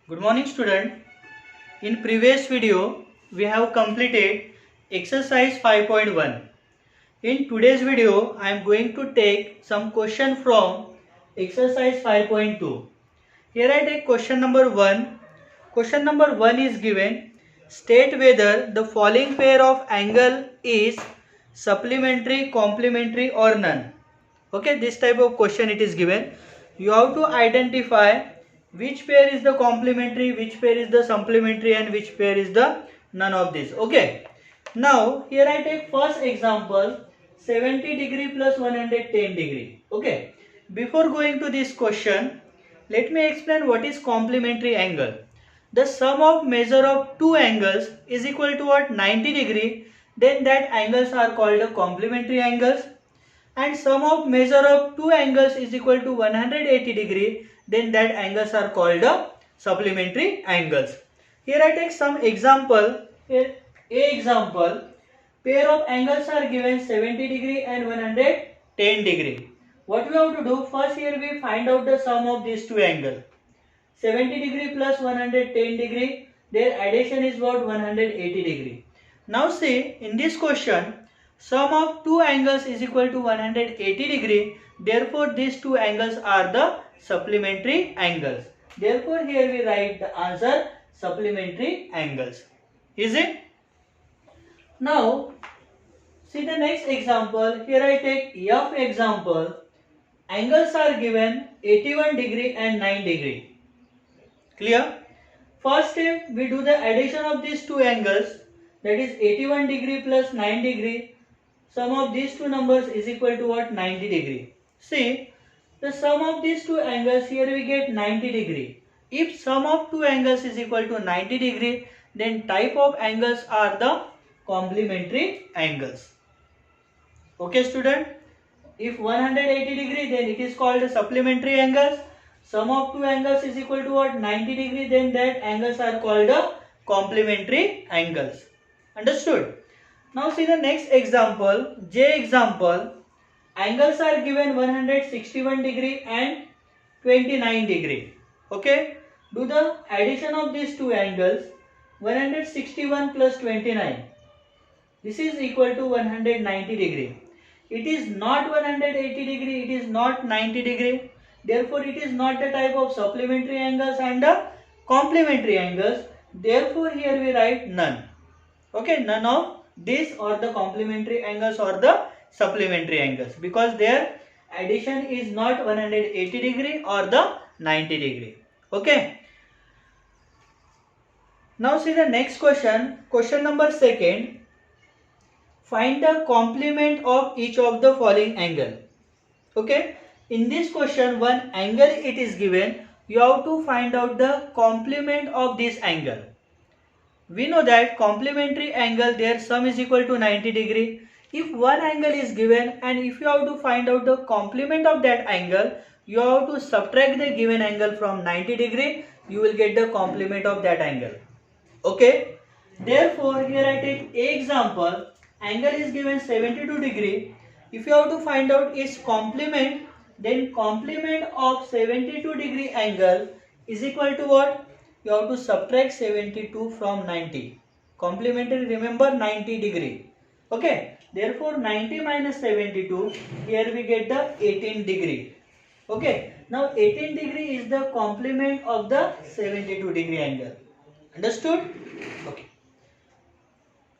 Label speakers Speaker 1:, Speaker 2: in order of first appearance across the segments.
Speaker 1: Good morning student. In previous video we have completed exercise 5.1. In today's video I am going to take some question from exercise 5.2. Here I take question number 1. Question number 1 is given. State whether the following pair of angle is supplementary, complementary or none. Okay, this type of question it is given. You have to identify which pair is the complementary, which pair is the supplementary and which pair is the none of this. Okay, now here I take first example 70 degree plus 110 degree. Okay, before going to this question, let me explain what is complementary angle. The sum of measure of two angles is equal to what? 90 degree. Then that angles are called the complementary angles. And sum of measure of two angles is equal to 180 degree, then that angles are called the supplementary angles. Here I take some example. Here A example, pair of angles are given 70 degree and 110 degree. What we have to do? First here we find out the sum of these two angles. 70 degree plus 110 degree, their addition is what? 180 degree. Now see, in this question, sum of two angles is equal to 180 degree. Therefore, these two angles are the supplementary angles. Therefore, here we write the answer supplementary angles. Is it? Now, see the next example. Here I take F example. Angles are given 81 degree and 9 degree. Clear? First step, we do the addition of these two angles. That is 81 degree plus 9 degree. Sum of these two numbers is equal to what? 90 degree. See, the sum of these two angles, here we get 90 degree. If sum of two angles is equal to 90 degree, then type of angles are the complementary angles. Okay student? If 180 degree, then it is called supplementary angles. Sum of two angles is equal to what? 90 degree, then that angles are called the complementary angles. Understood? Now see the next example, J example. Angles are given 161 degree and 29 degree. Okay, do the addition of these two angles. 161 plus 29. This is equal to 190 degree. It is not 180 degree, it is not 90 degree. Therefore, it is not the type of supplementary angles and the complementary angles. Therefore, here we write none. Okay, none of these or the complementary angles or the supplementary angles, because their addition is not 180 degree or the 90 degree. Okay. Now see the next question. Question number 2. Find the complement of each of the following angle. Okay. In this question, one angle it is given. You have to find out the complement of this angle. We know that complementary angle, their sum is equal to 90 degree. If one angle is given and if you have to find out the complement of that angle, you have to subtract the given angle from 90 degree. You will get the complement of that angle. Okay. Therefore, here I take A example. Angle is given 72 degree. If you have to find out its complement, then complement of 72 degree angle is equal to what? You have to subtract 72 from 90. Complementary, remember, 90 degree. Okay. Therefore, 90 minus 72, here we get the 18 degree. Okay. Now, 18 degree is the complement of the 72 degree angle. Understood? Okay.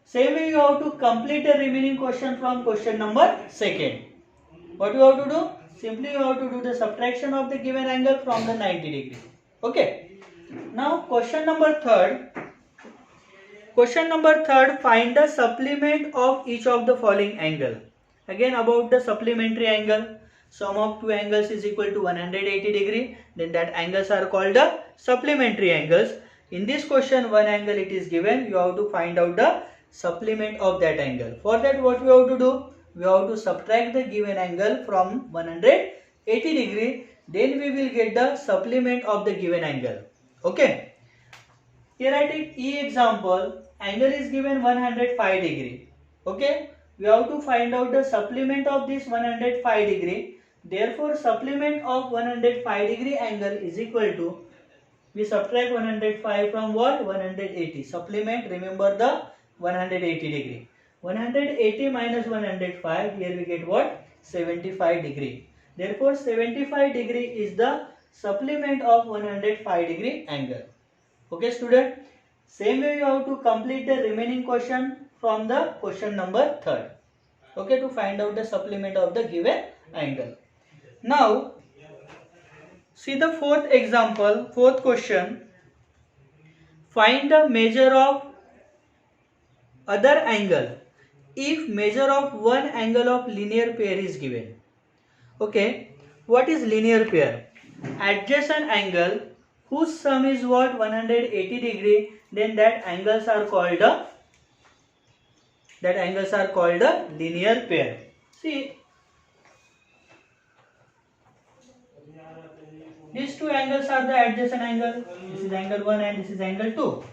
Speaker 1: Same way you have to complete the remaining question from question number 2. What you have to do? Simply you have to do the subtraction of the given angle from the 90 degree. Okay. Now question number 3. Question number 3, find the supplement of each of the following angle. Again about the supplementary angle. Sum of two angles is equal to 180 degree. Then that angles are called the supplementary angles. In this question, one angle it is given. You have to find out the supplement of that angle. For that, what we have to do? We have to subtract the given angle from 180 degree. Then we will get the supplement of the given angle. Okay. Here I take E example. Angle is given 105 degree. Okay. We have to find out the supplement of this 105 degree. Therefore, supplement of 105 degree angle is equal to We subtract 105 from what? 180. Supplement, remember the 180 degree. 180 minus 105, here we get what? 75 degree. Therefore, 75 degree is the supplement of 105 degree angle. Okay, student? Same way you have to complete the remaining question from the question number 3. Okay, to find out the supplement of the given angle. Now, see the fourth example, fourth question. Find the measure of other angle if measure of one angle of linear pair is given. Okay, what is linear pair? Adjacent angle whose sum is what? 180 degree, then that angles are called a linear pair. See, these two angles are the adjacent angle. This is angle 1 and this is angle 2.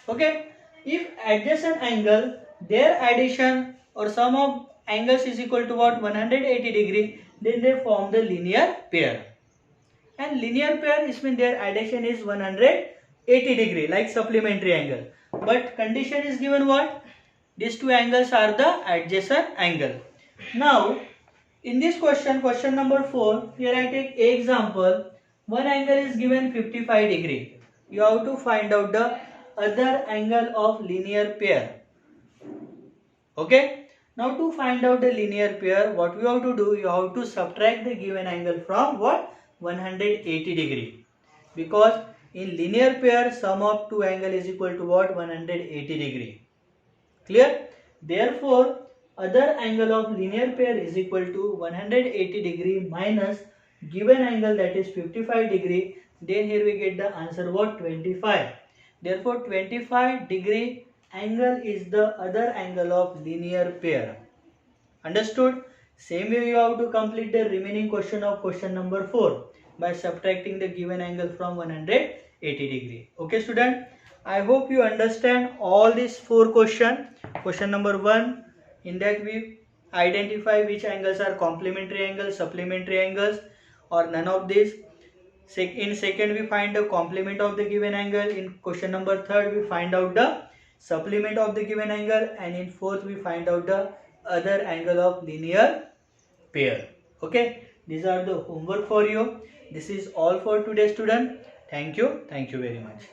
Speaker 1: Okay. If adjacent angle, their addition or sum of angles is equal to what? 180 degree, then they form the linear pair. And linear pair is mean their addition is 180 degree, like supplementary angle. But condition is given what? These two angles are the adjacent angle. Now, in this question, question number 4, here I take a example. One angle is given 55 degree. You have to find out the other angle of linear pair. Okay. Now to find out the linear pair, what we have to do, you have to subtract the given angle from what? 180 degree. Because in linear pair, sum of two angle is equal to what? 180 degree. Clear? Therefore, other angle of linear pair is equal to 180 degree minus given angle, that is 55 degree. Then here we get the answer what? 25. Therefore, 25 degree angle is the other angle of linear pair. Understood? Same way you have to complete the remaining question of question number 4 by subtracting the given angle from 180 degree. Okay, student? I hope you understand all these 4 questions. Question number 1, in that we identify which angles are complementary angles, supplementary angles, or none of these. In second, we find the complement of the given angle. In question number 3, we find out the supplement of the given angle, and in fourth, we find out the other angle of linear pair. Okay, these are the homework for you. This is all for today, student. Thank you very much.